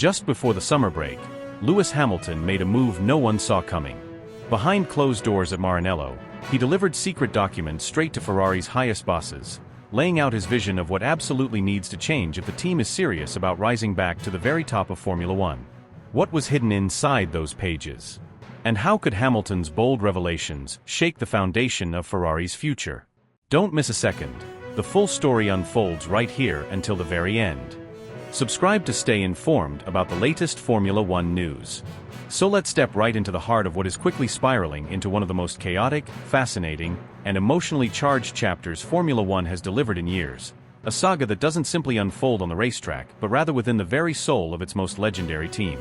Just before the summer break, Lewis Hamilton made a move no one saw coming. Behind closed doors at Maranello, he delivered secret documents straight to Ferrari's highest bosses, laying out his vision of what absolutely needs to change if the team is serious about rising back to the very top of Formula One. What was hidden inside those pages? And how could Hamilton's bold revelations shake the foundation of Ferrari's future? Don't miss a second. The full story unfolds right here until the very end. Subscribe to stay informed about the latest Formula One news. So let's step right into the heart of what is quickly spiraling into one of the most chaotic, fascinating, and emotionally charged chapters Formula One has delivered in years. A saga that doesn't simply unfold on the racetrack, but rather within the very soul of its most legendary team.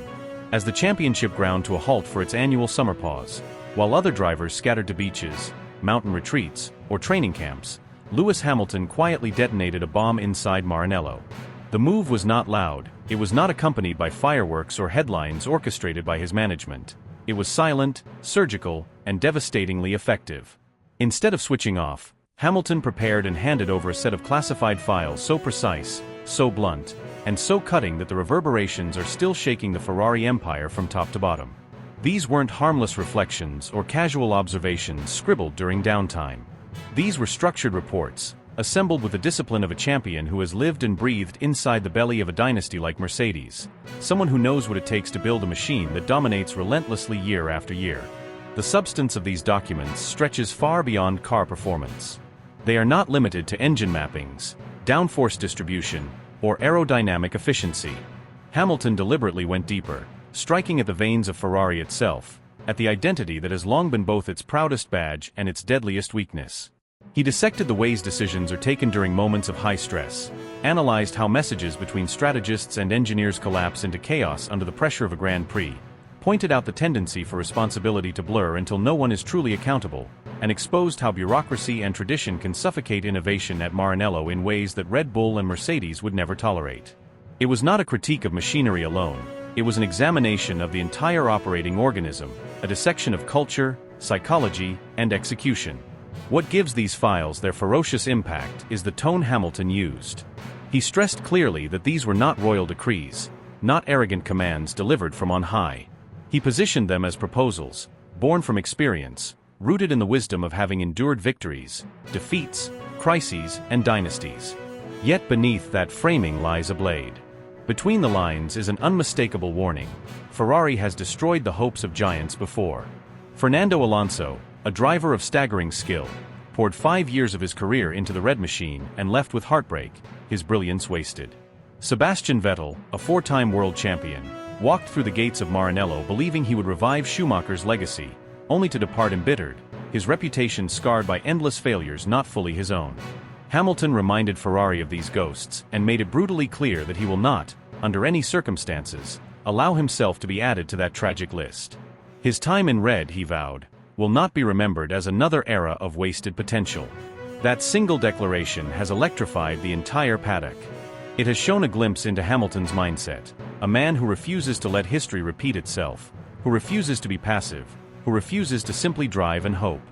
As the championship ground to a halt for its annual summer pause, while other drivers scattered to beaches, mountain retreats, or training camps, Lewis Hamilton quietly detonated a bomb inside Maranello. The move was not loud, it was not accompanied by fireworks or headlines orchestrated by his management. It was silent, surgical, and devastatingly effective. Instead of switching off, Hamilton prepared and handed over a set of classified files so precise, so blunt, and so cutting that the reverberations are still shaking the Ferrari empire from top to bottom. These weren't harmless reflections or casual observations scribbled during downtime. These were structured reports, assembled with the discipline of a champion who has lived and breathed inside the belly of a dynasty like Mercedes, someone who knows what it takes to build a machine that dominates relentlessly year after year. The substance of these documents stretches far beyond car performance. They are not limited to engine mappings, downforce distribution, or aerodynamic efficiency. Hamilton deliberately went deeper, striking at the veins of Ferrari itself, at the identity that has long been both its proudest badge and its deadliest weakness. He dissected the ways decisions are taken during moments of high stress, analyzed how messages between strategists and engineers collapse into chaos under the pressure of a Grand Prix, pointed out the tendency for responsibility to blur until no one is truly accountable, and exposed how bureaucracy and tradition can suffocate innovation at Maranello in ways that Red Bull and Mercedes would never tolerate. It was not a critique of machinery alone, it was an examination of the entire operating organism, a dissection of culture, psychology, and execution. What gives these files their ferocious impact is the tone Hamilton used. He stressed clearly that these were not royal decrees, not arrogant commands delivered from on high. He positioned them as proposals, born from experience, rooted in the wisdom of having endured victories, defeats, crises, and dynasties. Yet beneath that framing lies a blade. Between the lines is an unmistakable warning: Ferrari has destroyed the hopes of giants before. Fernando Alonso, a driver of staggering skill, poured 5 years of his career into the red machine and left with heartbreak, his brilliance wasted. Sebastian Vettel, a 4-time world champion, walked through the gates of Maranello believing he would revive Schumacher's legacy, only to depart embittered, his reputation scarred by endless failures not fully his own. Hamilton reminded Ferrari of these ghosts and made it brutally clear that he will not, under any circumstances, allow himself to be added to that tragic list. His time in red, he vowed, will not be remembered as another era of wasted potential. That single declaration has electrified the entire paddock. It has shown a glimpse into Hamilton's mindset, a man who refuses to let history repeat itself, who refuses to be passive, who refuses to simply drive and hope.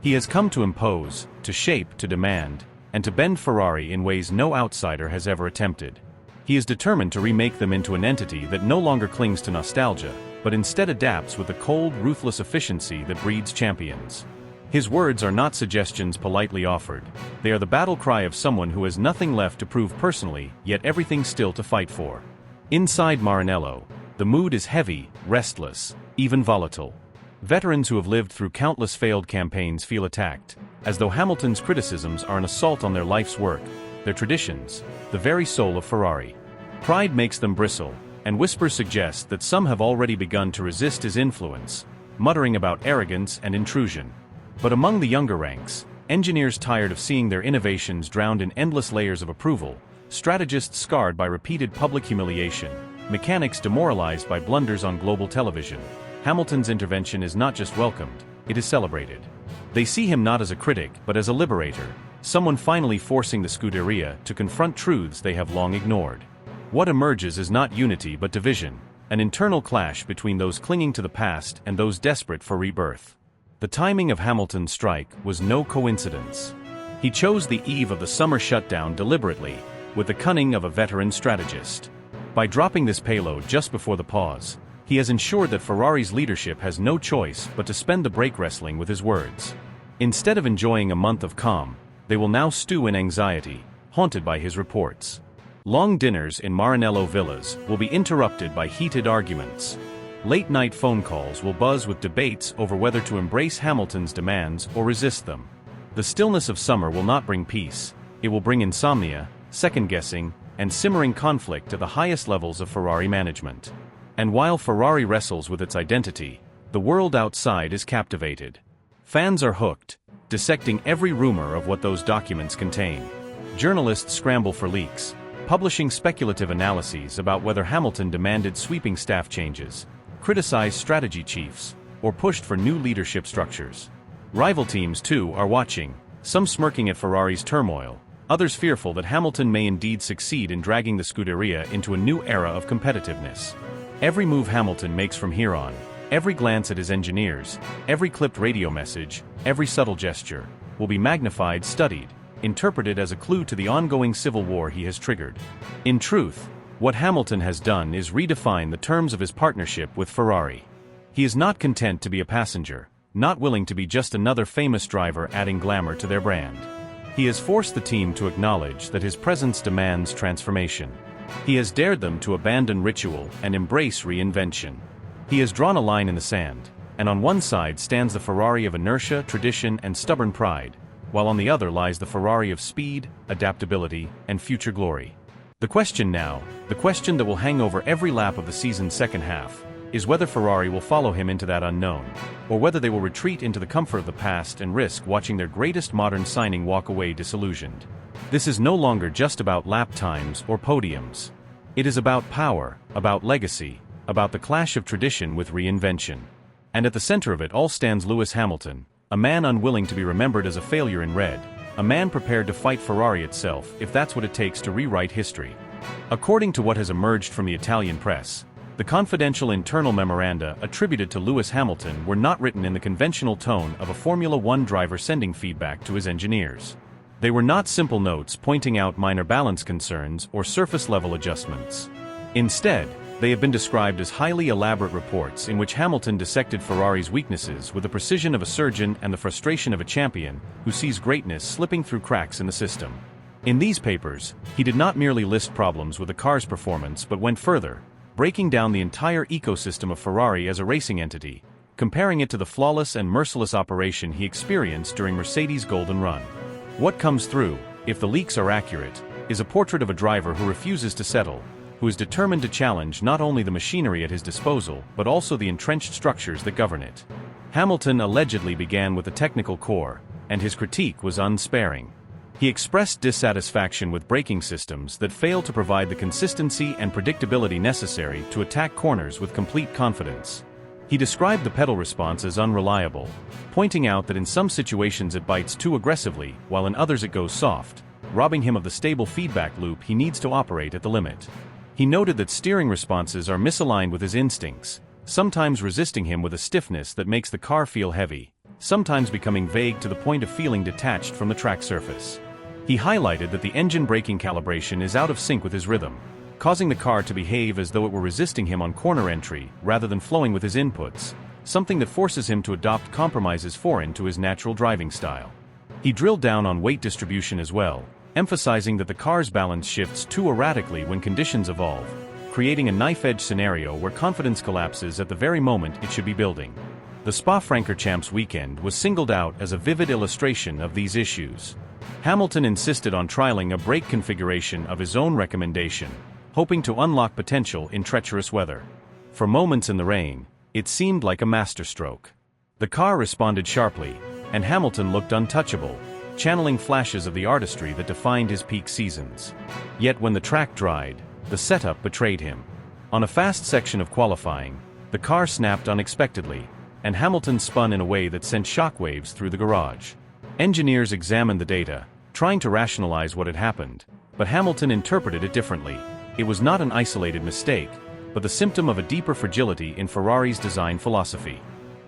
He has come to impose, to shape, to demand, and to bend Ferrari in ways no outsider has ever attempted. He is determined to remake them into an entity that no longer clings to nostalgia, but instead adapts with the cold, ruthless efficiency that breeds champions. His words are not suggestions politely offered. They are the battle cry of someone who has nothing left to prove personally, yet everything still to fight for. Inside Maranello, the mood is heavy, restless, even volatile. Veterans who have lived through countless failed campaigns feel attacked, as though Hamilton's criticisms are an assault on their life's work, their traditions, the very soul of Ferrari. Pride makes them bristle, and whispers suggest that some have already begun to resist his influence, muttering about arrogance and intrusion. But among the younger ranks, engineers tired of seeing their innovations drowned in endless layers of approval, strategists scarred by repeated public humiliation, mechanics demoralized by blunders on global television, Hamilton's intervention is not just welcomed, it is celebrated. They see him not as a critic but as a liberator, someone finally forcing the Scuderia to confront truths they have long ignored. What emerges is not unity but division, an internal clash between those clinging to the past and those desperate for rebirth. The timing of Hamilton's strike was no coincidence. He chose the eve of the summer shutdown deliberately, with the cunning of a veteran strategist. By dropping this payload just before the pause, he has ensured that Ferrari's leadership has no choice but to spend the brake wrestling with his words. Instead of enjoying a month of calm, they will now stew in anxiety, haunted by his reports. Long dinners in Maranello villas will be interrupted by heated arguments. Late-night phone calls will buzz with debates over whether to embrace Hamilton's demands or resist them. The stillness of summer will not bring peace, it will bring insomnia, second-guessing, and simmering conflict to the highest levels of Ferrari management. And while Ferrari wrestles with its identity, the world outside is captivated. Fans are hooked, dissecting every rumor of what those documents contain. Journalists scramble for leaks, publishing speculative analyses about whether Hamilton demanded sweeping staff changes, criticized strategy chiefs, or pushed for new leadership structures. Rival teams, too, are watching, some smirking at Ferrari's turmoil, others fearful that Hamilton may indeed succeed in dragging the Scuderia into a new era of competitiveness. Every move Hamilton makes from here on, every glance at his engineers, every clipped radio message, every subtle gesture, will be magnified, studied, interpreted as a clue to the ongoing civil war he has triggered. In truth, what Hamilton has done is redefine the terms of his partnership with Ferrari. He is not content to be a passenger, not willing to be just another famous driver adding glamour to their brand. He has forced the team to acknowledge that his presence demands transformation. He has dared them to abandon ritual and embrace reinvention. He has drawn a line in the sand, and on one side stands the Ferrari of inertia, tradition, and stubborn pride, while on the other lies the Ferrari of speed, adaptability, and future glory. The question now, the question that will hang over every lap of the season's second half, is whether Ferrari will follow him into that unknown, or whether they will retreat into the comfort of the past and risk watching their greatest modern signing walk away disillusioned. This is no longer just about lap times or podiums. It is about power, about legacy, about the clash of tradition with reinvention. And at the center of it all stands Lewis Hamilton, a man unwilling to be remembered as a failure in red, a man prepared to fight Ferrari itself if that's what it takes to rewrite history. According to what has emerged from the Italian press, the confidential internal memoranda attributed to Lewis Hamilton were not written in the conventional tone of a Formula One driver sending feedback to his engineers. They were not simple notes pointing out minor balance concerns or surface-level adjustments. Instead, they have been described as highly elaborate reports in which Hamilton dissected Ferrari's weaknesses with the precision of a surgeon and the frustration of a champion who sees greatness slipping through cracks in the system. In these papers, he did not merely list problems with the car's performance but went further, breaking down the entire ecosystem of Ferrari as a racing entity, comparing it to the flawless and merciless operation he experienced during Mercedes' Golden Run. What comes through, if the leaks are accurate, is a portrait of a driver who refuses to settle, who is determined to challenge not only the machinery at his disposal but also the entrenched structures that govern it. Hamilton allegedly began with the technical core, and his critique was unsparing. He expressed dissatisfaction with braking systems that fail to provide the consistency and predictability necessary to attack corners with complete confidence. He described the pedal response as unreliable, pointing out that in some situations it bites too aggressively while in others it goes soft, robbing him of the stable feedback loop he needs to operate at the limit. He noted that steering responses are misaligned with his instincts, sometimes resisting him with a stiffness that makes the car feel heavy, sometimes becoming vague to the point of feeling detached from the track surface. He highlighted that the engine braking calibration is out of sync with his rhythm, causing the car to behave as though it were resisting him on corner entry rather than flowing with his inputs, something that forces him to adopt compromises foreign to his natural driving style. He drilled down on weight distribution as well, emphasizing that the car's balance shifts too erratically when conditions evolve, creating a knife-edge scenario where confidence collapses at the very moment it should be building. The Spa-Francorchamps weekend was singled out as a vivid illustration of these issues. Hamilton insisted on trialing a brake configuration of his own recommendation, hoping to unlock potential in treacherous weather. For moments in the rain, it seemed like a masterstroke. The car responded sharply, and Hamilton looked untouchable, channeling flashes of the artistry that defined his peak seasons. Yet when the track dried, the setup betrayed him. On a fast section of qualifying, the car snapped unexpectedly, and Hamilton spun in a way that sent shockwaves through the garage. Engineers examined the data, trying to rationalize what had happened, but Hamilton interpreted it differently. It was not an isolated mistake, but the symptom of a deeper fragility in Ferrari's design philosophy.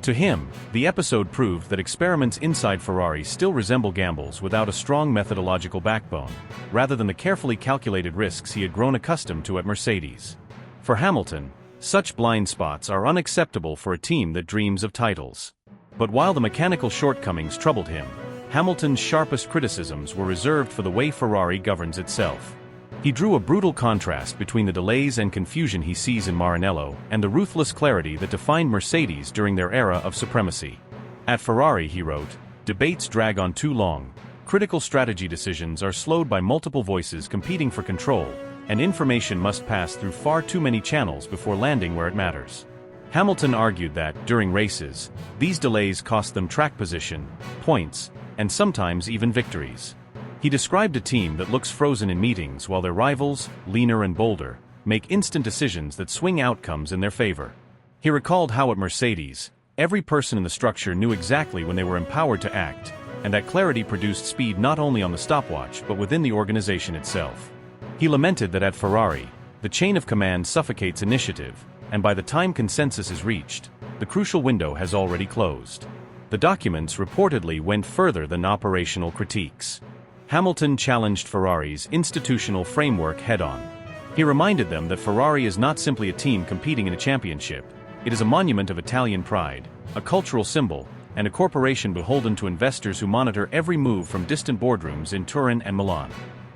To him, the episode proved that experiments inside Ferrari still resemble gambles without a strong methodological backbone, rather than the carefully calculated risks he had grown accustomed to at Mercedes. For Hamilton, such blind spots are unacceptable for a team that dreams of titles. But while the mechanical shortcomings troubled him, Hamilton's sharpest criticisms were reserved for the way Ferrari governs itself. He drew a brutal contrast between the delays and confusion he sees in Maranello and the ruthless clarity that defined Mercedes during their era of supremacy. At Ferrari, he wrote, debates drag on too long, critical strategy decisions are slowed by multiple voices competing for control, and information must pass through far too many channels before landing where it matters. Hamilton argued that, during races, these delays cost them track position, points, and sometimes even victories. He described a team that looks frozen in meetings while their rivals, leaner and bolder, make instant decisions that swing outcomes in their favor. He recalled how at Mercedes, every person in the structure knew exactly when they were empowered to act, and that clarity produced speed not only on the stopwatch but within the organization itself. He lamented that at Ferrari, the chain of command suffocates initiative, and by the time consensus is reached, the crucial window has already closed. The documents reportedly went further than operational critiques. Hamilton challenged Ferrari's institutional framework head-on. He reminded them that Ferrari is not simply a team competing in a championship, it is a monument of Italian pride, a cultural symbol, and a corporation beholden to investors who monitor every move from distant boardrooms in Turin and Milan.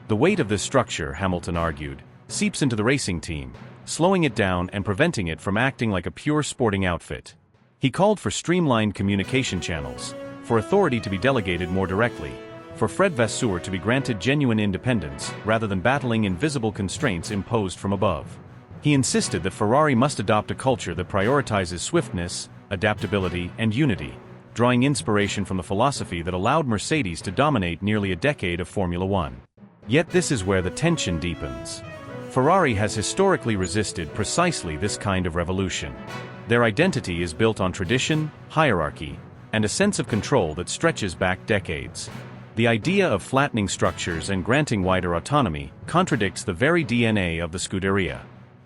The weight of this structure, Hamilton argued, seeps into the racing team, slowing it down and preventing it from acting like a pure sporting outfit. He called for streamlined communication channels, for authority to be delegated more directly, for Fred Vasseur to be granted genuine independence rather than battling invisible constraints imposed from above. He insisted that Ferrari must adopt a culture that prioritizes swiftness, adaptability, and unity, drawing inspiration from the philosophy that allowed Mercedes to dominate nearly a decade of Formula One. Yet this is where the tension deepens. Ferrari has historically resisted precisely this kind of revolution. Their identity is built on tradition, hierarchy, and a sense of control that stretches back decades. The idea of flattening structures and granting wider autonomy contradicts the very DNA of the Scuderia.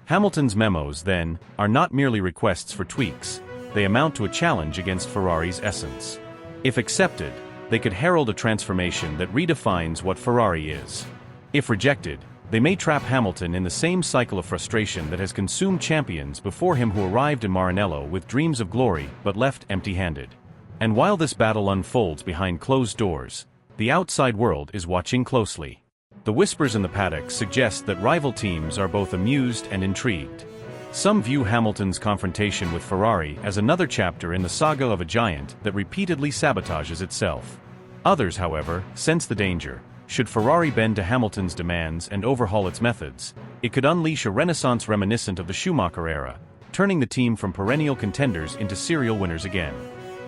Hamilton's memos, then, are not merely requests for tweaks, they amount to a challenge against Ferrari's essence. If accepted, they could herald a transformation that redefines what Ferrari is. If rejected, they may trap Hamilton in the same cycle of frustration that has consumed champions before him who arrived in Maranello with dreams of glory but left empty-handed. And while this battle unfolds behind closed doors, the outside world is watching closely. The whispers in the paddock suggest that rival teams are both amused and intrigued. Some view Hamilton's confrontation with Ferrari as another chapter in the saga of a giant that repeatedly sabotages itself. Others, however, sense the danger. Should Ferrari bend to Hamilton's demands and overhaul its methods, it could unleash a renaissance reminiscent of the Schumacher era, turning the team from perennial contenders into serial winners again.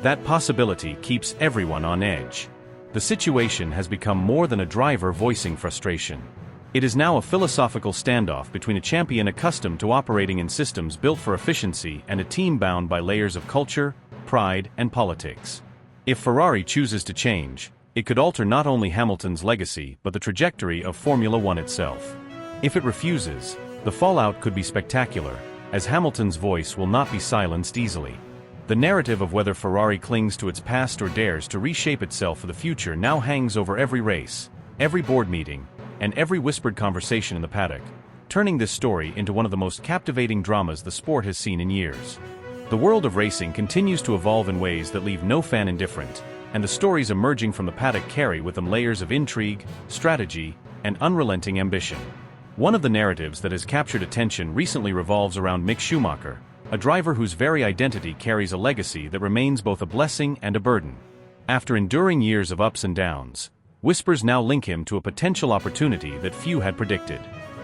That possibility keeps everyone on edge. The situation has become more than a driver voicing frustration. It is now a philosophical standoff between a champion accustomed to operating in systems built for efficiency and a team bound by layers of culture, pride, and politics. If Ferrari chooses to change, it could alter not only Hamilton's legacy but the trajectory of Formula One itself. If it refuses, the fallout could be spectacular, as Hamilton's voice will not be silenced easily. The narrative of whether Ferrari clings to its past or dares to reshape itself for the future now hangs over every race, every board meeting, and every whispered conversation in the paddock, turning this story into one of the most captivating dramas the sport has seen in years. The world of racing continues to evolve in ways that leave no fan indifferent, and the stories emerging from the paddock carry with them layers of intrigue, strategy, and unrelenting ambition. One of the narratives that has captured attention recently revolves around Mick Schumacher, a driver whose very identity carries a legacy that remains both a blessing and a burden. After enduring years of ups and downs, whispers now link him to a potential opportunity that few had predicted.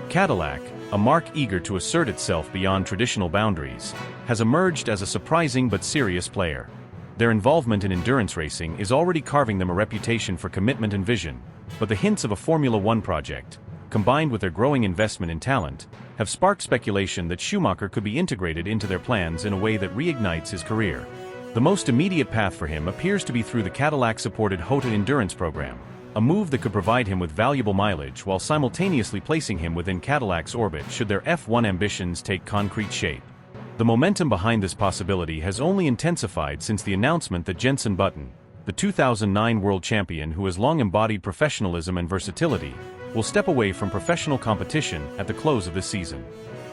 Cadillac, a marque eager to assert itself beyond traditional boundaries, has emerged as a surprising but serious player. Their involvement in endurance racing is already carving them a reputation for commitment and vision, but the hints of a Formula One project, combined with their growing investment in talent, have sparked speculation that Schumacher could be integrated into their plans in a way that reignites his career. The most immediate path for him appears to be through the Cadillac-supported HOTA endurance program, a move that could provide him with valuable mileage while simultaneously placing him within Cadillac's orbit should their F1 ambitions take concrete shape. The The momentum behind this possibility has only intensified since the announcement that Jenson Button, the 2009 world champion who has long embodied professionalism and versatility, will step away from professional competition at the close of this season.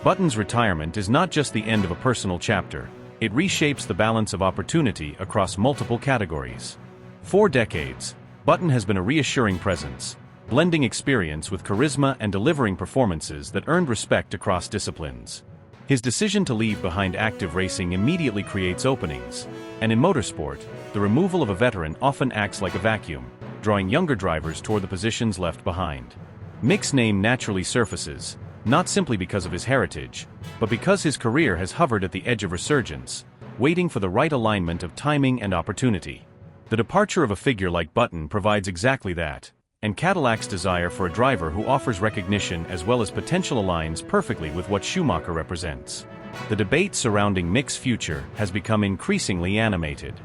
Button's retirement is not just the end of a personal chapter, it reshapes the balance of opportunity across multiple categories. For decades, Button has been a reassuring presence, blending experience with charisma and delivering performances that earned respect across disciplines. His decision to leave behind active racing immediately creates openings, and in motorsport, the removal of a veteran often acts like a vacuum, drawing younger drivers toward the positions left behind. Mick's name naturally surfaces, not simply because of his heritage, but because his career has hovered at the edge of resurgence, waiting for the right alignment of timing and opportunity. The departure of a figure like Button provides exactly that, and Cadillac's desire for a driver who offers recognition as well as potential aligns perfectly with what Schumacher represents. The debate surrounding Mick's future has become increasingly animated.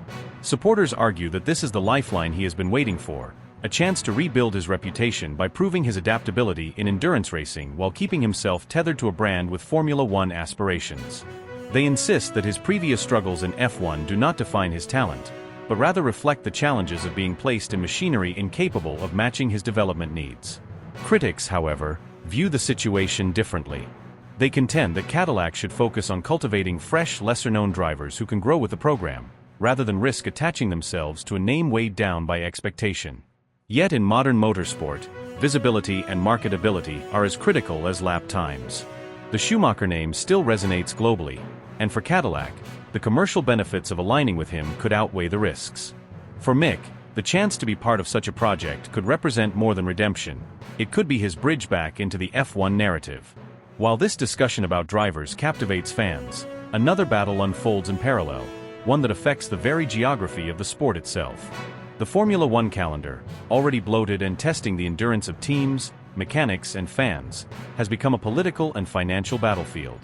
Supporters argue that this is the lifeline he has been waiting for, a chance to rebuild his reputation by proving his adaptability in endurance racing while keeping himself tethered to a brand with Formula One aspirations. They insist that his previous struggles in F1 do not define his talent, but rather reflect the challenges of being placed in machinery incapable of matching his development needs. Critics, however, view the situation differently. They contend that Cadillac should focus on cultivating fresh, lesser-known drivers who can grow with the program, rather than risk attaching themselves to a name weighed down by expectation. Yet in modern motorsport, visibility and marketability are as critical as lap times. The Schumacher name still resonates globally, and for Cadillac, the commercial benefits of aligning with him could outweigh the risks. For Mick, the chance to be part of such a project could represent more than redemption. It could be his bridge back into the F1 narrative. While this discussion about drivers captivates fans, another battle unfolds in parallel, one that affects the very geography of the sport itself. The Formula One calendar, already bloated and testing the endurance of teams, mechanics, and fans, has become a political and financial battlefield.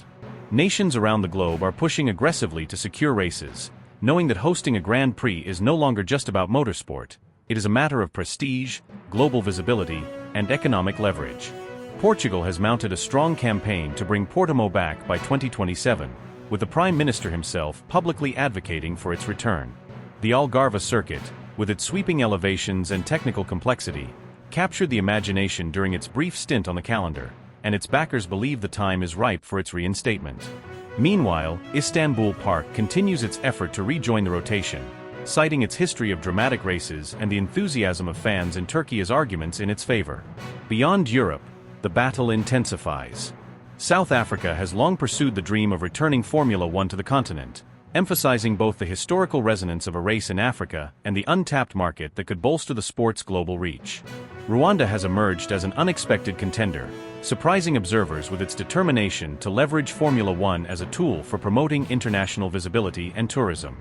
Nations around the globe are pushing aggressively to secure races, knowing that hosting a Grand Prix is no longer just about motorsport, it is a matter of prestige, global visibility, and economic leverage. Portugal has mounted a strong campaign to bring Portimao back by 2027, with the Prime Minister himself publicly advocating for its return. The Algarve circuit, with its sweeping elevations and technical complexity, captured the imagination during its brief stint on the calendar, and its backers believe the time is ripe for its reinstatement. Meanwhile, Istanbul Park continues its effort to rejoin the rotation, citing its history of dramatic races and the enthusiasm of fans in Turkey as arguments in its favor. Beyond Europe, the battle intensifies. South Africa has long pursued the dream of returning Formula One to the continent, emphasizing both the historical resonance of a race in Africa and the untapped market that could bolster the sport's global reach. Rwanda has emerged as an unexpected contender, surprising observers with its determination to leverage Formula One as a tool for promoting international visibility and tourism.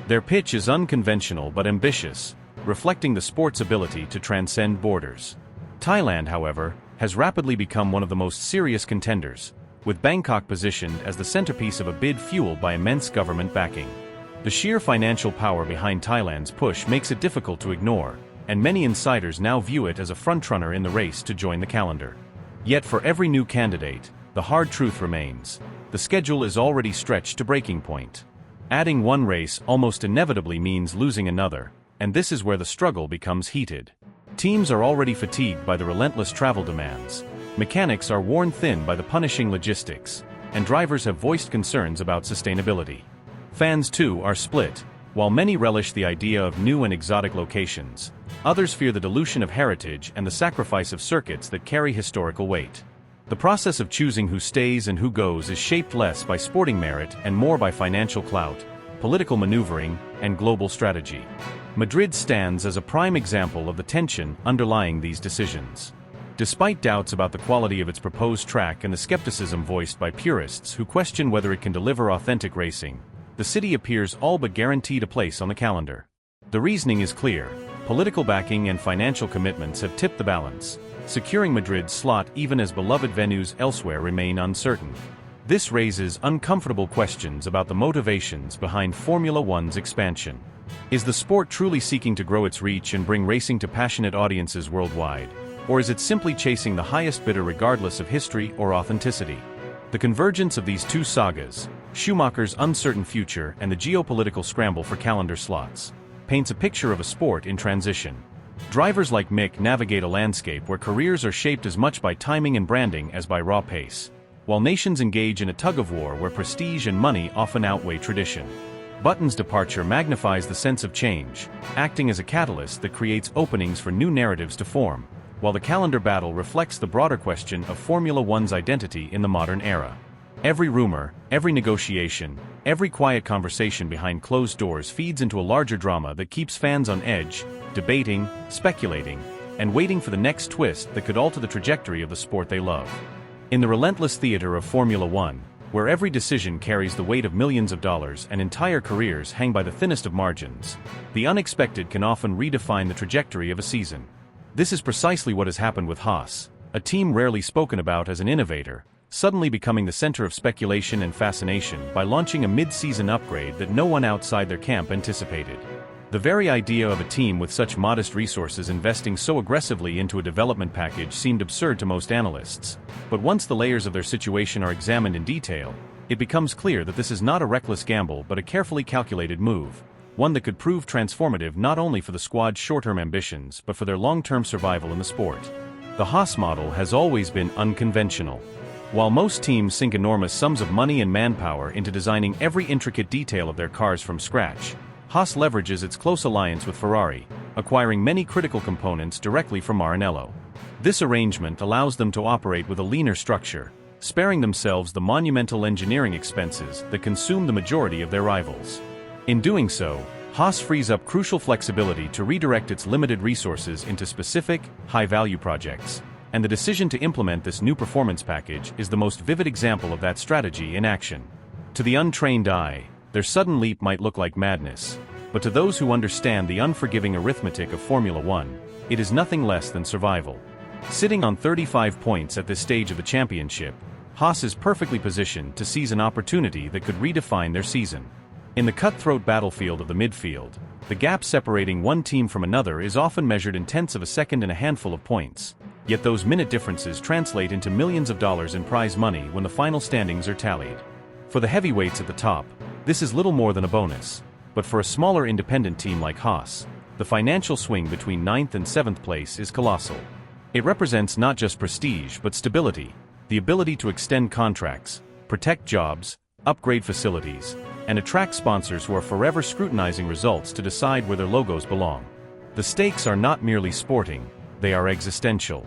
Their pitch is unconventional but ambitious, reflecting the sport's ability to transcend borders. Thailand, however, has rapidly become one of the most serious contenders, with Bangkok positioned as the centerpiece of a bid fueled by immense government backing. The sheer financial power behind Thailand's push makes it difficult to ignore, and many insiders now view it as a frontrunner in the race to join the calendar. Yet for every new candidate, the hard truth remains: the schedule is already stretched to breaking point. Adding one race almost inevitably means losing another, and this is where the struggle becomes heated. Teams are already fatigued by the relentless travel demands, mechanics are worn thin by the punishing logistics, and drivers have voiced concerns about sustainability. Fans, too, are split. While many relish the idea of new and exotic locations, others fear the dilution of heritage and the sacrifice of circuits that carry historical weight. The process of choosing who stays and who goes is shaped less by sporting merit and more by financial clout, political maneuvering, and global strategy. Madrid stands as a prime example of the tension underlying these decisions. Despite doubts about the quality of its proposed track and the skepticism voiced by purists who question whether it can deliver authentic racing, the city appears all but guaranteed a place on the calendar. The reasoning is clear: political backing and financial commitments have tipped the balance, securing Madrid's slot even as beloved venues elsewhere remain uncertain. This raises uncomfortable questions about the motivations behind Formula One's expansion. Is the sport truly seeking to grow its reach and bring racing to passionate audiences worldwide, or is it simply chasing the highest bidder regardless of history or authenticity? The convergence of these two sagas, Schumacher's uncertain future and the geopolitical scramble for calendar slots paints a picture of a sport in transition. Drivers like Mick navigate a landscape where careers are shaped as much by timing and branding as by raw pace, while nations engage in a tug-of-war where prestige and money often outweigh tradition. Button's departure magnifies the sense of change, acting as a catalyst that creates openings for new narratives to form, while the calendar battle reflects the broader question of Formula One's identity in the modern era. Every rumor, every negotiation, every quiet conversation behind closed doors feeds into a larger drama that keeps fans on edge, debating, speculating, and waiting for the next twist that could alter the trajectory of the sport they love. In the relentless theater of Formula One, where every decision carries the weight of millions of dollars and entire careers hang by the thinnest of margins, the unexpected can often redefine the trajectory of a season. This is precisely what has happened with Haas, a team rarely spoken about as an innovator, suddenly becoming the center of speculation and fascination by launching a mid-season upgrade that no one outside their camp anticipated. The very idea of a team with such modest resources investing so aggressively into a development package seemed absurd to most analysts, but once the layers of their situation are examined in detail, it becomes clear that this is not a reckless gamble but a carefully calculated move, one that could prove transformative not only for the squad's short-term ambitions but for their long-term survival in the sport. The Haas model has always been unconventional. While most teams sink enormous sums of money and manpower into designing every intricate detail of their cars from scratch, Haas leverages its close alliance with Ferrari, acquiring many critical components directly from Maranello. This arrangement allows them to operate with a leaner structure, sparing themselves the monumental engineering expenses that consume the majority of their rivals. In doing so, Haas frees up crucial flexibility to redirect its limited resources into specific, high-value projects, and the decision to implement this new performance package is the most vivid example of that strategy in action. To the untrained eye, their sudden leap might look like madness, but to those who understand the unforgiving arithmetic of Formula One, it is nothing less than survival. Sitting on 35 points at this stage of the championship, Haas is perfectly positioned to seize an opportunity that could redefine their season. In the cutthroat battlefield of the midfield, the gap separating one team from another is often measured in tenths of a second and a handful of points, yet those minute differences translate into millions of dollars in prize money when the final standings are tallied. For the heavyweights at the top, this is little more than a bonus, but for a smaller independent team like Haas, the financial swing between 9th and 7th place is colossal. It represents not just prestige but stability, the ability to extend contracts, protect jobs, upgrade facilities, and attract sponsors who are forever scrutinizing results to decide where their logos belong. The stakes are not merely sporting, they are existential.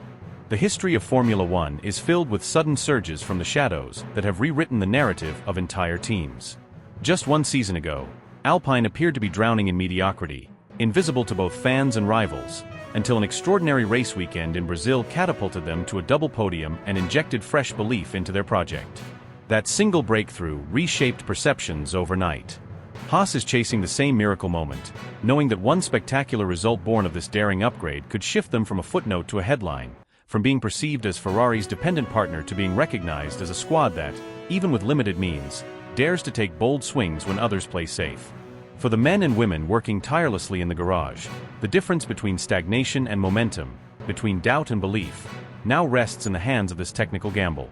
The history of Formula One is filled with sudden surges from the shadows that have rewritten the narrative of entire teams. Just one season ago, Alpine appeared to be drowning in mediocrity, invisible to both fans and rivals, until an extraordinary race weekend in Brazil catapulted them to a double podium and injected fresh belief into their project. That single breakthrough reshaped perceptions overnight. Haas is chasing the same miracle moment, knowing that one spectacular result born of this daring upgrade could shift them from a footnote to a headline, from being perceived as Ferrari's dependent partner to being recognized as a squad that, even with limited means, dares to take bold swings when others play safe. For the men and women working tirelessly in the garage, the difference between stagnation and momentum, between doubt and belief, now rests in the hands of this technical gamble.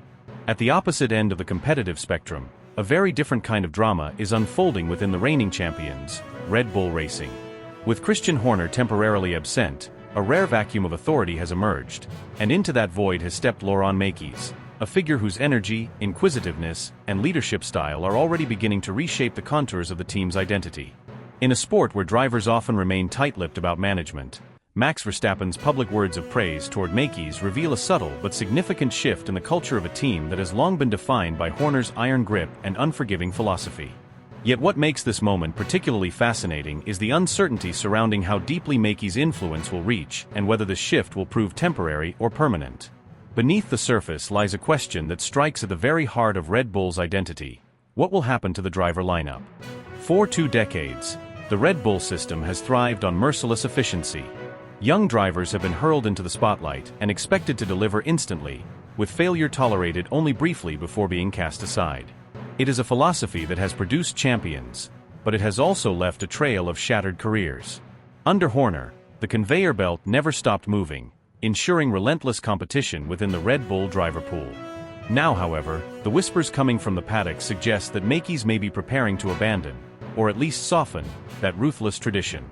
At the opposite end of the competitive spectrum, a very different kind of drama is unfolding within the reigning champions, Red Bull Racing. With Christian Horner temporarily absent, a rare vacuum of authority has emerged, and into that void has stepped Laurent Mekies, a figure whose energy, inquisitiveness, and leadership style are already beginning to reshape the contours of the team's identity. In a sport where drivers often remain tight-lipped about management, Max Verstappen's public words of praise toward Mekies reveal a subtle but significant shift in the culture of a team that has long been defined by Horner's iron grip and unforgiving philosophy. Yet what makes this moment particularly fascinating is the uncertainty surrounding how deeply Mekies' influence will reach and whether the shift will prove temporary or permanent. Beneath the surface lies a question that strikes at the very heart of Red Bull's identity. What will happen to the driver lineup? For 2 decades, the Red Bull system has thrived on merciless efficiency. Young drivers have been hurled into the spotlight and expected to deliver instantly, with failure tolerated only briefly before being cast aside. It is a philosophy that has produced champions, but it has also left a trail of shattered careers. Under Horner, the conveyor belt never stopped moving, ensuring relentless competition within the Red Bull driver pool. Now, however, the whispers coming from the paddock suggest that Makis may be preparing to abandon, or at least soften, that ruthless tradition.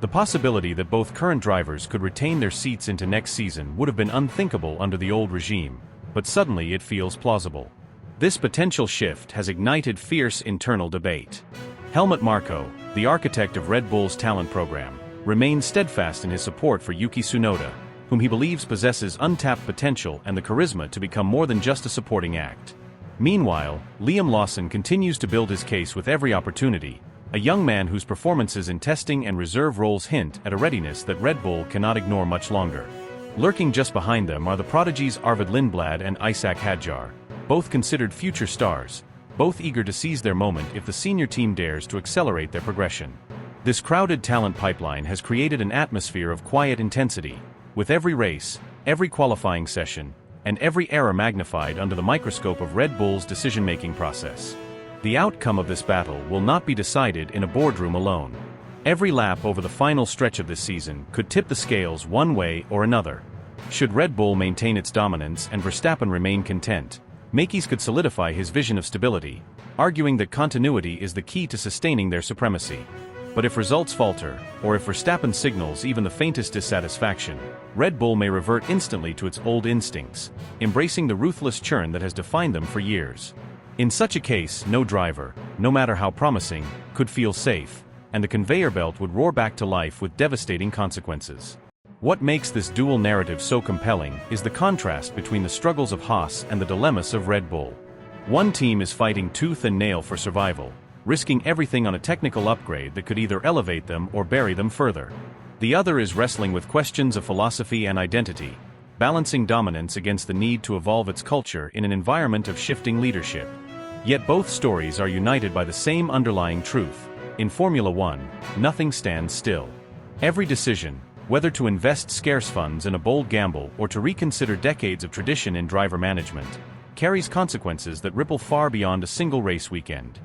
The possibility that both current drivers could retain their seats into next season would have been unthinkable under the old regime, but suddenly it feels plausible. This potential shift has ignited fierce internal debate. Helmut Marko, the architect of Red Bull's talent program, remains steadfast in his support for Yuki Tsunoda, whom he believes possesses untapped potential and the charisma to become more than just a supporting act. Meanwhile, Liam Lawson continues to build his case with every opportunity, a young man whose performances in testing and reserve roles hint at a readiness that Red Bull cannot ignore much longer. Lurking just behind them are the prodigies Arvid Lindblad and Isaac Hadjar, both considered future stars, both eager to seize their moment if the senior team dares to accelerate their progression. This crowded talent pipeline has created an atmosphere of quiet intensity, with every race, every qualifying session, and every error magnified under the microscope of Red Bull's decision-making process. The outcome of this battle will not be decided in a boardroom alone. Every lap over the final stretch of this season could tip the scales one way or another. Should Red Bull maintain its dominance and Verstappen remain content, Makis could solidify his vision of stability, arguing that continuity is the key to sustaining their supremacy. But if results falter, or if Verstappen signals even the faintest dissatisfaction, Red Bull may revert instantly to its old instincts, embracing the ruthless churn that has defined them for years. In such a case, no driver, no matter how promising, could feel safe, and the conveyor belt would roar back to life with devastating consequences. What makes this dual narrative so compelling is the contrast between the struggles of Haas and the dilemmas of Red Bull. One team is fighting tooth and nail for survival, risking everything on a technical upgrade that could either elevate them or bury them further. The other is wrestling with questions of philosophy and identity, balancing dominance against the need to evolve its culture in an environment of shifting leadership. Yet both stories are united by the same underlying truth. In Formula One, nothing stands still. Every decision, whether to invest scarce funds in a bold gamble or to reconsider decades of tradition in driver management, carries consequences that ripple far beyond a single race weekend.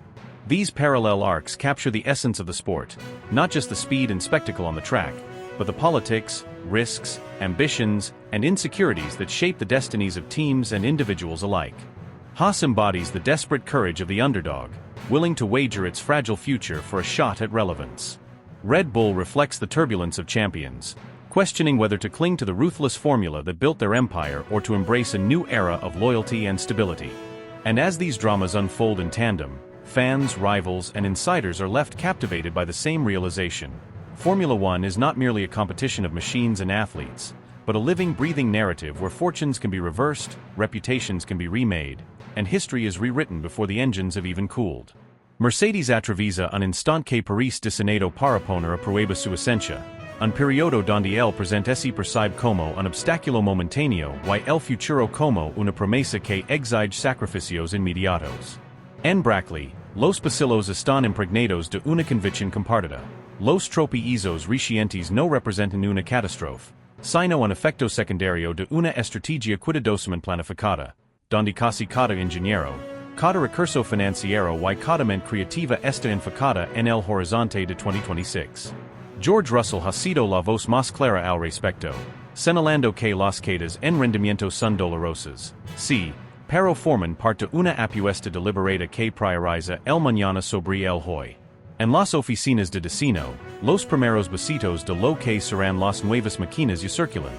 These parallel arcs capture the essence of the sport, not just the speed and spectacle on the track, but the politics, risks, ambitions, and insecurities that shape the destinies of teams and individuals alike. Haas embodies the desperate courage of the underdog, willing to wager its fragile future for a shot at relevance. Red Bull reflects the turbulence of champions, questioning whether to cling to the ruthless formula that built their empire or to embrace a new era of loyalty and stability. And as these dramas unfold in tandem, fans, rivals, and insiders are left captivated by the same realization. Formula One is not merely a competition of machines and athletes, but a living, breathing narrative where fortunes can be reversed, reputations can be remade, and history is rewritten before the engines have even cooled. Mercedes atravessa un instante Paris designato para poner a prueba su esencia, un periodo donde él presente se percibe como un obstáculo momentáneo y el futuro como una promesa que exige sacrificios inmediatos. En Brackley, los pasillos están impregnados de una convicción compartida. Los tropiezos recientes no representan una catástrofe, sino un efecto secundario de una estrategia cuidadosamente planificada, donde casi cada ingeniero, cada recurso financiero y cada mente creativa está enfocada en el horizonte de 2026. George Russell ha sido la voz más clara al respecto, señalando que las quedas en rendimiento son dolorosas. Sí, pero forman parte una apuesta deliberada que prioriza el mañana sobre el hoy. En las oficinas de diseño, los primeros besitos de lo que serán las nuevas máquinas y circulan,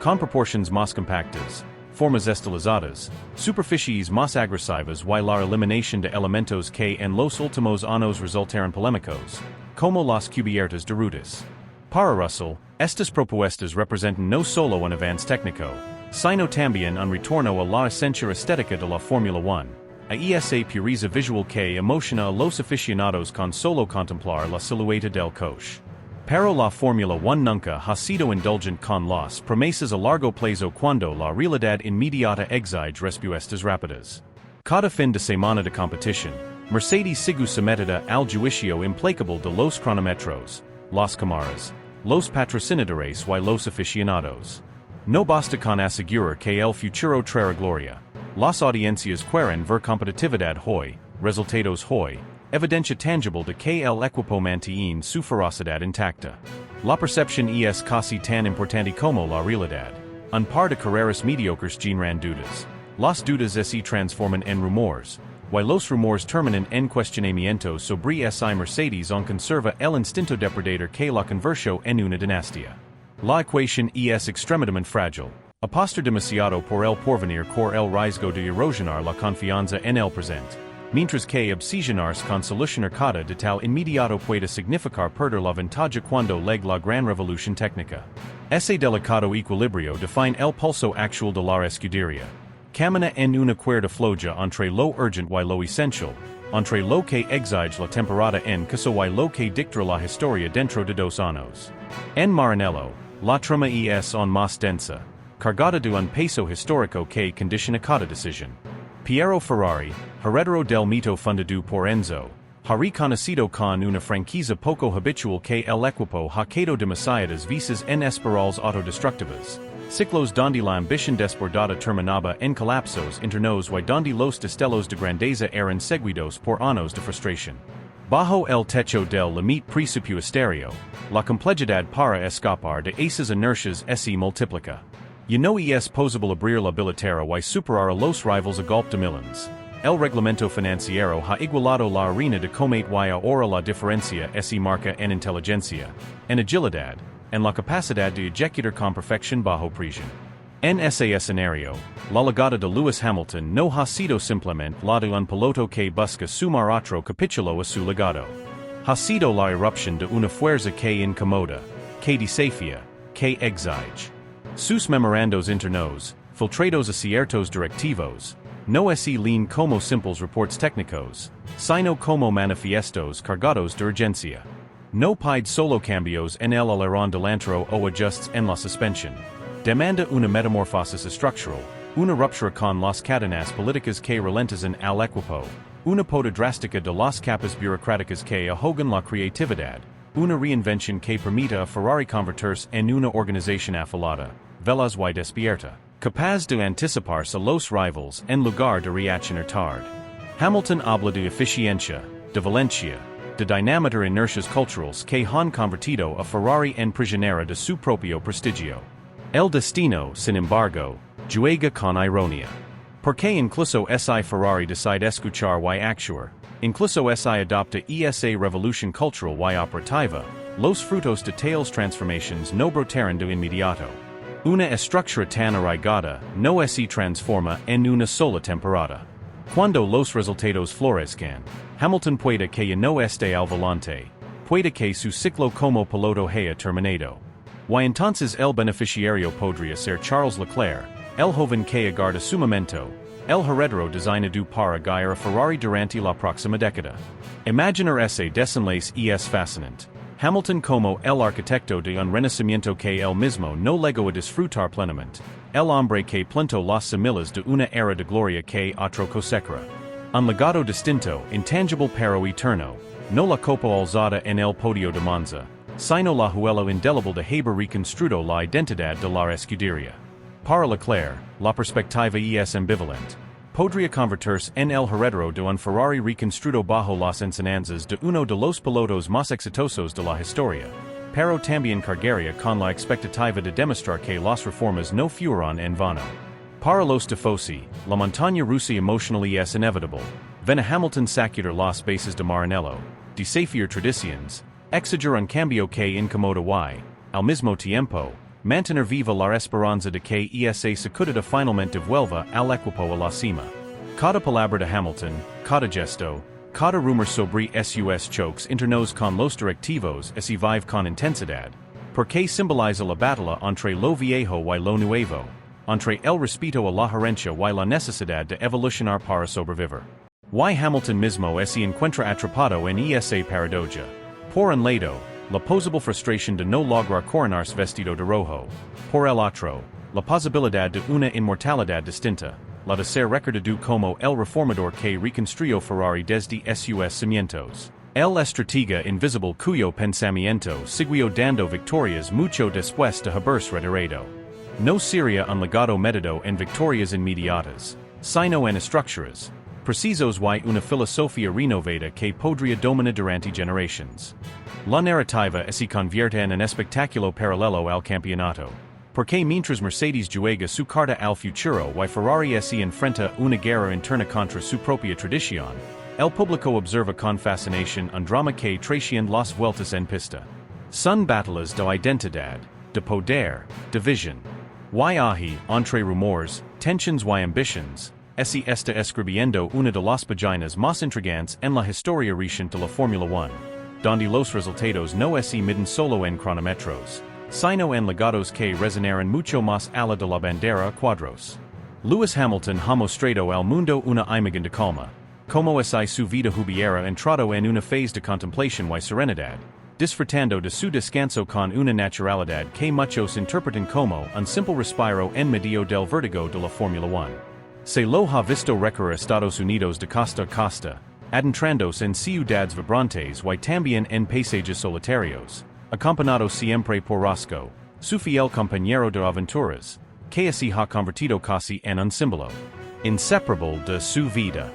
con proporciones más compactas, formas estilizadas, superficies más agresivas y la eliminación de elementos que en los últimos años resultaron polémicos, como las cubiertas de rutas. Para Russell, estas propuestas representan no solo un avance técnico, sino también un retorno a la esencia estética de la Fórmula 1, a esa pureza visual que emociona a los aficionados con solo contemplar la silueta del coche. Pero la Fórmula 1 nunca ha sido indulgent con las promesas a largo plazo cuando la realidad inmediata exige respuestas rápidas. Cada fin de semana de competición, Mercedes sigue sometida al juicio implacable de los cronometros, las cámaras, los patrocinadores y los aficionados. No basta con asegurar que el futuro traerá gloria. Las audiencias quieren ver competitividad hoy, resultados hoy, evidencia tangible de que el equipo mantiene su ferocidad intacta. La percepción es casi tan importante como la realidad. Un par de carreras mediocres generan dudas. las dudas se transforman en rumores, y los rumores terminan en cuestionamientos sobre si Mercedes on conserva el instinto depredador que la convirtió en una dinastía. La ecuación es extremadamente frágil. Apostar demasiado por el porvenir cor el riesgo de erosionar la confianza en el presente. Mientras que obsesionarse con solucionar cada de tal inmediato puede significar perder la ventaja cuando llegue la gran revolución técnica. Ese delicado equilibrio define el pulso actual de la Scuderia. Camina en una cuerda floja entre lo urgent y lo essential, entre lo que exige la temporada en caso y lo que dictará la historia dentro de 2 años. En Maranello, la trama es aún más densa, cargada de un peso histórico que condiciona cada decisión. Piero Ferrari, heredero del mito fundado por Enzo, ha reconocido con una franquicia poco habitual que el equipo ha quedado demasiadas veces en espirales autodestructivas, ciclos donde la ambición desbordada terminaba en colapsos internos y donde los destellos de grandeza eran seguidos por años de frustración. Bajo el techo del límite presupuestario, la complejidad para escapar de esas inercias se multiplica. Y no es posible abrir la billetera y superar a los rivals a golpe de millones. El reglamento financiero ha igualado la arena de combate y ahora la diferencia se marca en inteligencia, en agilidad, en la capacidad de ejecutar con perfección bajo presión. En ese escenario, la llegada de Lewis Hamilton no ha sido simplemente la de un piloto que busca sumar otro capítulo a su legado. Ha sido la irrupción de una fuerza que incomoda, que desafía, que exige. Sus memorandos internos, filtrados a ciertos directivos, no se leen como simples reports técnicos, sino como manifiestos cargados de urgencia. No pide solo cambios en el alerón delantero o ajustes en la suspensión. Demanda una metamorfosis estructural, una ruptura con las cadenas políticas que ralentizan al equipo, una poda drástica de las capas burocráticas que ahogan la creatividad, una reinvención que permita a Ferrari convertirse en una organización afilada, veloz y despierta, capaz de anticiparse a los rivals en lugar de reaccionar tarde. Hamilton habla de eficiencia, de valencia, de dinamitar inercias culturales que han convertido a Ferrari en prisionera de su propio prestigio. El destino, sin embargo, juega con ironía. Porque incluso si Ferrari decide escuchar y actuar, incluso si adopta esa revolución cultural y operativa, los frutos de tales transformations no brotaron de inmediato. Una estructura tan arraigada no se transforma en una sola temporada. Cuando los resultados florezcan, Hamilton puede que ya no esté al volante, puede que su ciclo como piloto haya terminado. Y entonces el beneficiario podría ser Charles Leclerc, el joven que aguarda su momento, el heredero designado para guiar a Ferrari durante la próxima década. Imaginar ese desenlace es fascinante. Hamilton como el arquitecto de un renacimiento que él mismo no legó a disfrutar plenamente, el hombre que plantó las semillas de una era de gloria que otro cosechará. Un legado distinto, intangible pero eterno, no la copa alzada en el podio de Monza, sino la huella indeleble de haber reconstruido la identidad de la Scuderia. Para Leclerc, la perspectiva es ambivalente. Podría convertirse en el heredero de un Ferrari reconstruido bajo las enseñanzas de uno de los pilotos más exitosos de la historia, pero también cargaría con la expectativa de demostrar que las reformas no fueron en vano. Para los tifosi, la montaña rusa emocional es inevitable. Ven a Hamilton sacudir las bases de Maranello, desafiar tradiciones, exigir un cambio que incomoda y, al mismo tiempo, mantener viva la esperanza de que esa sacudida finalmente vuelva al equipo a la cima. Cada palabra de Hamilton, cada gesto, cada rumor sobre sus choques internos con los directivos se vive con intensidad, porque simboliza la batalla entre lo viejo y lo nuevo, entre el respeto a la gerencia y la necesidad de evolucionar para sobrevivir. Y Hamilton mismo se encuentra atrapado en esa paradoja. Por un lado, la posible frustración de no lograr coronarse vestido de rojo. Por el otro, la posibilidad de una inmortalidad distinta, la de ser recordado como el reformador que reconstruyó Ferrari desde sus cimientos. El estratega invisible cuyo pensamiento siguió dando victorias mucho después de haberse retirado. No sería un legado medido en victorias inmediatas, sino en estructuras, precisos y una filosofía renovada que podría dominar durante generaciones. La narrativa se convierte en un espectáculo paralelo al campeonato. Porque mientras Mercedes juega su carta al futuro y Ferrari se enfrenta una guerra interna contra su propia tradición, el público observa con fascinación un drama que trasciende las vueltas en pista. Son batallas de identidad, de poder, de visión. Y hay, entre rumores, tensions y ambitions, se está escribiendo una de las páginas más intrigantes en la historia reciente de la Fórmula 1, donde los resultados no se miden solo en cronómetros, sino en legados que resonaron mucho más allá de la bandera a cuadros. Lewis Hamilton ha mostrado al mundo una imagen de calma, como si su vida hubiera entrado en una fase de contemplación y serenidad, disfrutando de su descanso con una naturalidad que muchos interpretan como un simple respiro en medio del vértigo de la Fórmula 1. Se lo ha visto recorrer Estados Unidos de costa a costa, adentrándose en ciudades vibrantes y también en paisajes solitarios, acompañado siempre por Roscoe, su fiel compañero de aventuras, que se ha convertido casi en un símbolo inseparable de su vida.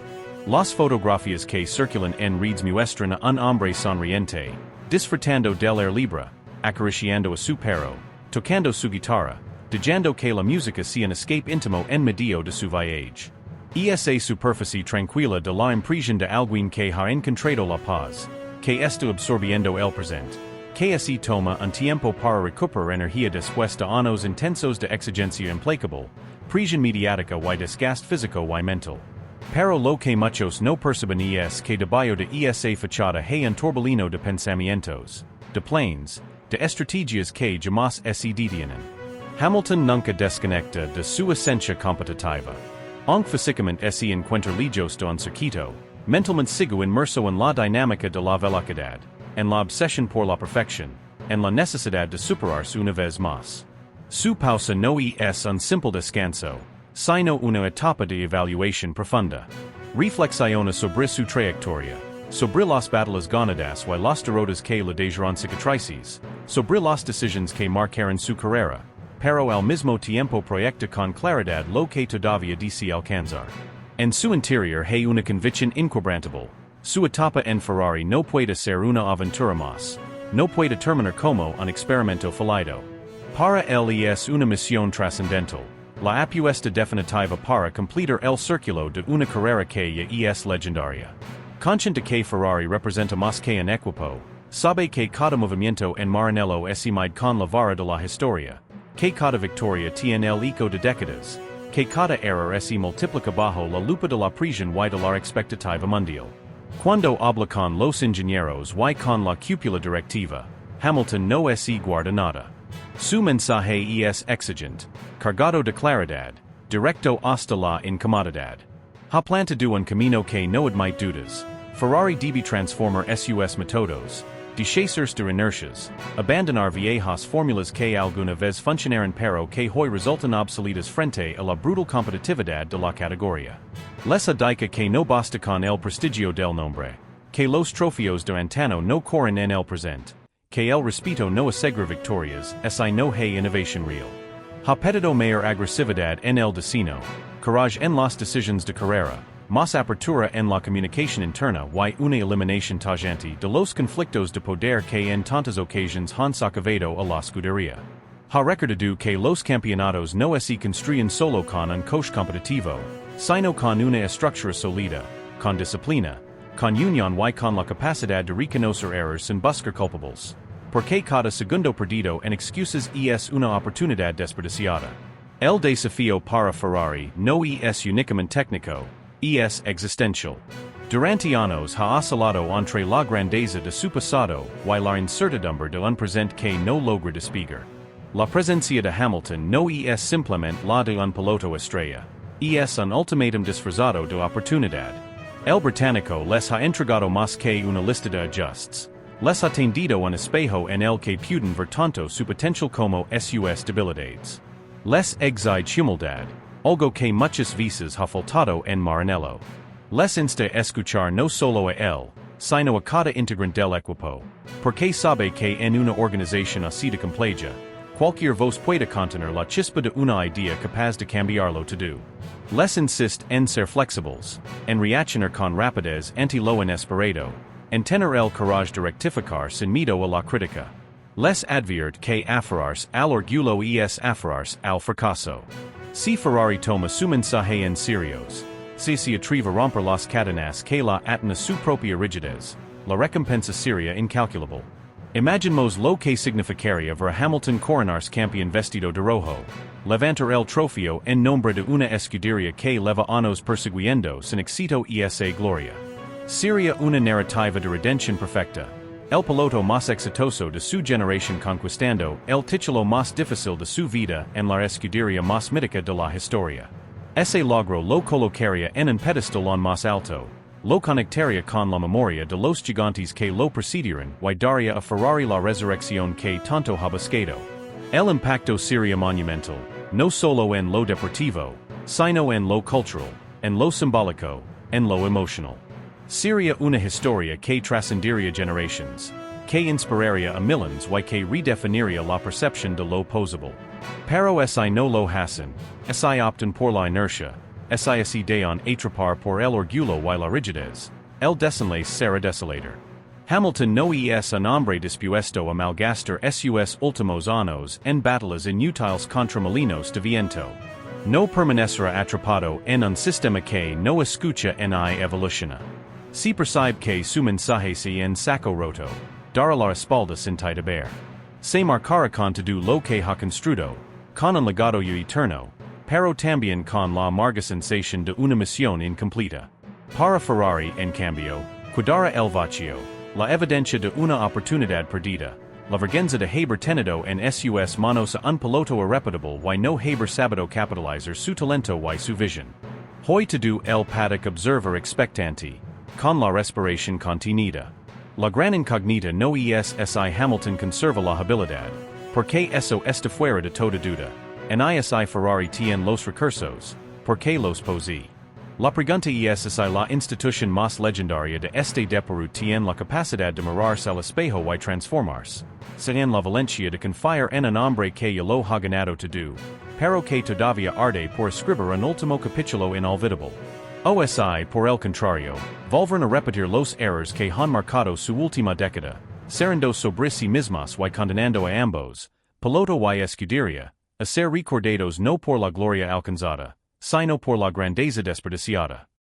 Las fotografías que circulan en redes muestran a un hombre sonriente, disfrutando del air libre, acariciando a su perro, tocando su guitarra, dejando que la música sea un escape íntimo en medio de su viaje. Esa superficie tranquila de la impresión de alguien que ha encontrado la paz, que está absorbiendo el presente, que se toma un tiempo para recuperar energía después de años intensos de exigencia implacable, presión mediática y desgaste físico y mental. Pero lo que muchos no perciben es que debajo de esa fachada hay un torbellino de pensamientos, de planes, de estrategias que jamás se detienen. Hamilton nunca desconecta de su esencia competitiva. Aunque físicamente se encuentra lejos de un circuito, mentalmente sigue inmerso en la dinámica de la velocidad, en la obsesión por la perfección, en la necesidad de superarse una vez más. Su pausa no es un simple descanso, sino una etapa de evaluación profunda. Reflexiona sobre su trayectoria, sobre las batallas ganadas y las derrotas que le dejaron cicatrices, sobre las decisiones que marcaron su carrera, pero al mismo tiempo proyecta con claridad lo que todavía desea alcanzar. En su interior hay una convicción inquebrantable. Su etapa en Ferrari no puede ser una aventura más, no puede terminar como un experimento fallido. Para él es una misión trascendental, la apuesta definitiva para completar el círculo de una carrera que ya es legendaria. Consciente que Ferrari representa más que un equipo, sabe que cada movimiento en Maranello es mide con la vara de la historia, que cada victoria tiene el eco de décadas, que cada error se multiplica bajo la lupa de la presión y de la expectativa mundial. Cuando habla con los ingenieros y con la cúpula directiva, Hamilton no se guarda nada. Su mensaje es exigente, cargado de claridad, directo hasta la incomodidad. Ha plantado un camino que no admite dudas. Ferrari debe transformar sus métodos, deshacerse de inercias, abandonar viejas fórmulas que alguna vez funcionaron pero que hoy resultan obsoletas frente a la brutal competitividad de la categoría. Les indica que no basta con el prestigio del nombre, que los trofeos de antano no corren en el presente, que el respeto no asegra victorias, si no hay innovación real. Ha pedido mayor agresividad en el destino, courage en las decisiones de carrera, más apertura en la comunicación interna y una eliminación tajante de los conflictos de poder que en tantas ocasiones han sacado a la Scuderia. Ha recordado que los campeonatos no se construyen solo con un coche competitivo, sino con una estructura sólida, con disciplina, con unión y con la capacidad de reconocer errores sin buscar culpables. Porque cada segundo perdido en excusas es una oportunidad desperdiciada. El desafío para Ferrari no es únicamente técnico, es existential. Durante años ha oscilado entre la grandeza de su pasado y la incertidumbre de un presente que no logra despegar. La presencia de Hamilton no es simplemente la de un piloto estrella, es un ultimátum disfrazado de oportunidad. El británico les ha entregado más que una lista de ajustes. Les ha tendido un espejo en el que pueden ver tanto su potencial como sus debilidades. Les exige humildad, algo que muchas veces ha faltado en Maranello. Les insta a escuchar no solo a él, sino a cada integrante del equipo, porque sabe que en una organización así de compleja, cualquier voz puede contener la chispa de una idea capaz de cambiarlo todo. Les insist en ser flexibles, en reaccionar con rapidez ante lo inesperado, en tener el courage de rectificar sin miedo a la crítica. Les adviert que aferrarse al orgullo es aferrarse al fracaso. Si Ferrari toma su mensaje en serios, se atreve a romper las cadenas que la atan a su propia rigidez, la recompensa seria incalculable. Imaginemos lo que significaría ver a Hamilton coronarse campeón vestido de rojo, levantar el trofeo en nombre de una escuderia que leva años perseguiendo sin éxito y esa gloria. Sería una narrativa de redención perfecta. El piloto más exitoso de su generación conquistando el título más difícil de su vida en la escuderia más mítica de la historia. Ese logro lo colocaría en un pedestal más alto, lo conectaría con la memoria de los gigantes que lo precedieron y daría a Ferrari la resurrección que tanto ha buscado. El impacto sería monumental, no solo en lo deportivo, sino en lo cultural, en lo simbólico, en lo emocional. Sería una historia que trascendería generations, que inspiraría a millions y que redefiniría la percepción de lo posible. Pero si no lo hacen, si optan por la inercia, si dejan atrapar por el orgullo y la rigidez, el desenlace será desolador. Hamilton no es un hombre dispuesto a malgastar sus últimos años en batallas inútiles contra molinos de viento. No permanecerá atrapado en un sistema que no escucha ni evoluciona. Si percibe que su mensaje se en saco roto, dará la espalda sin titubear. Se marcará con todo lo que ha construido, con un legado eterno, pero también con la amarga sensación de una misión incompleta. Para Ferrari, en cambio, quedará el vacío, la evidencia de una oportunidad perdida, la vergüenza de haber tenido en sus manos a un piloto irrepetible y no haber sabido capitalizar su talento y su visión. Hoy todo el Paddock observa expectante, con la respiración contenida. La gran incógnita no es si Hamilton conserva la habilidad, porque eso está fuera de toda duda, ni si Ferrari tiene los recursos, porque los posee. La pregunta es si la institución más legendaria de este deporte tiene la capacidad de mirarse al espejo y transformarse, sin la valencia de confiar en un hombre que ya lo ha ganado todo, pero que todavía arde por escribir un último capítulo inolvidable. OSI, por el contrario, volverán a repetir los errores que han marcado su última década, serendo sobre sí mismos y condenando a ambos, piloto y escuderia, a ser recordados no por la gloria alcanzada, sino por la grandeza desperdiciada.